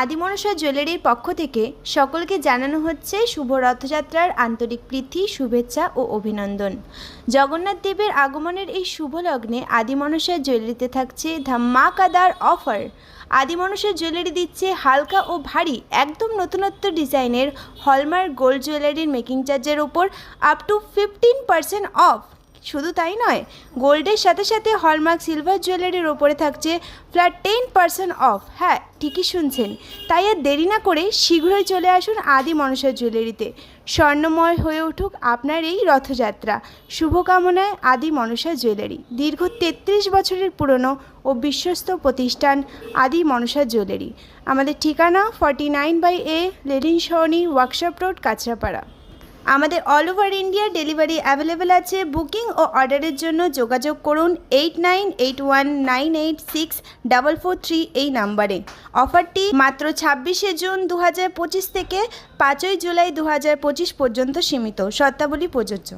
আদি মনসা জুয়েলারির পক্ষ থেকে সকলকে জানানো হচ্ছে শুভ রথযাত্রার আন্তরিক প্রীতি, শুভেচ্ছা ও অভিনন্দন। জগন্নাথ দেবের আগমনের এই শুভ লগ্নে আদি মনসা জুয়েলারিতে থাকছে ধামাকাদার অফার। আদি মনসা জুয়েলারি দিচ্ছে হালকা ও ভারী একদম নতুনত্ব ডিজাইনের হলমার্ক গোল্ড জুয়েলারির মেকিং চার্জের ওপর আপ টু 15% অফ। শুধু তাই নয়, গোল্ডের সাথে সাথে হলমার্ক সিলভার জুয়েলারির ওপরে থাকছে ফ্ল্যাট 10% অফ। হ্যাঁ, ঠিকই শুনছেন। তাই আর দেরি না করে শীঘ্রই চলে আসুন আদি মনসা জুয়েলারিতে। স্বর্ণময় হয়ে উঠুক আপনার এই রথযাত্রা। শুভকামনায় আদি মনসা জুয়েলারি, দীর্ঘ 33 বছরের পুরনো ও বিশ্বস্ত প্রতিষ্ঠান আদি মনসা জুয়েলারি। আমাদের ঠিকানা 49/A লেডিন সরণি, ওয়ার্কশপ রোড, কাঁচরাপাড়া। আমাদের all over India delivery available আছে। বুকিং ও অর্ডারের জন্য যোগাযোগ করুন 8981986443 এই নাম্বারে। অফারটি মাত্র 26শে জুন 2025 থেকে 5ই জুলাই 2025 পর্যন্ত সীমিত। শর্তাবলী প্রযোজ্য।